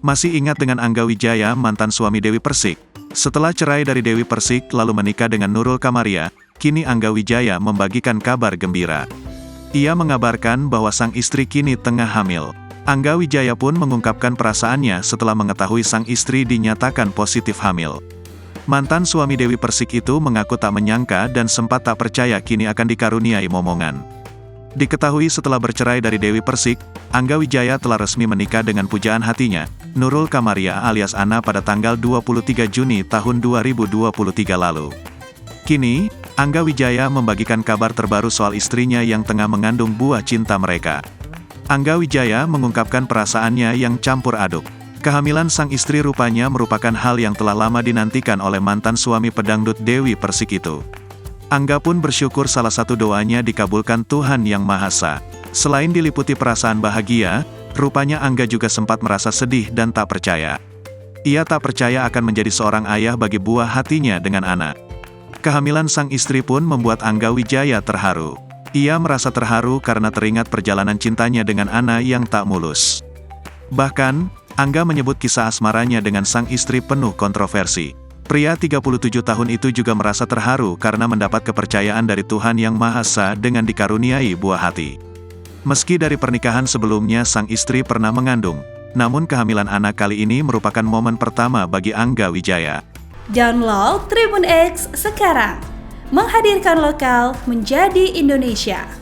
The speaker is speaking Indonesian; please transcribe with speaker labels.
Speaker 1: Masih ingat dengan Angga Wijaya, mantan suami Dewi Persik? Setelah cerai dari Dewi Persik lalu menikah dengan Nurul Kamaria, kini Angga Wijaya membagikan kabar gembira. Ia mengabarkan bahwa sang istri kini tengah hamil. Angga Wijaya pun mengungkapkan perasaannya setelah mengetahui sang istri dinyatakan positif hamil. Mantan suami Dewi Persik itu mengaku tak menyangka dan sempat tak percaya kini akan dikaruniai momongan. Diketahui setelah bercerai dari Dewi Persik, Angga Wijaya telah resmi menikah dengan pujaan hatinya, Nurul Kamaria alias Ana pada tanggal 23 Juni tahun 2023 lalu. Kini, Angga Wijaya membagikan kabar terbaru soal istrinya yang tengah mengandung buah cinta mereka. Angga Wijaya mengungkapkan perasaannya yang campur aduk. Kehamilan sang istri rupanya merupakan hal yang telah lama dinantikan oleh mantan suami pedangdut Dewi Persik itu. Angga pun bersyukur salah satu doanya dikabulkan Tuhan Yang Maha Esa. Selain diliputi perasaan bahagia, rupanya Angga juga sempat merasa sedih dan tak percaya. Ia tak percaya akan menjadi seorang ayah bagi buah hatinya dengan anak. Kehamilan sang istri pun membuat Angga Wijaya terharu. Ia merasa terharu karena teringat perjalanan cintanya dengan Ana yang tak mulus. Bahkan, Angga menyebut kisah asmaranya dengan sang istri penuh kontroversi. Pria 37 tahun itu juga merasa terharu karena mendapat kepercayaan dari Tuhan Yang Maha Esa dengan dikaruniai buah hati. Meski dari pernikahan sebelumnya sang istri pernah mengandung, namun kehamilan anak kali ini merupakan momen pertama bagi Angga Wijaya.
Speaker 2: Download Tribun X sekarang, menghadirkan lokal menjadi Indonesia.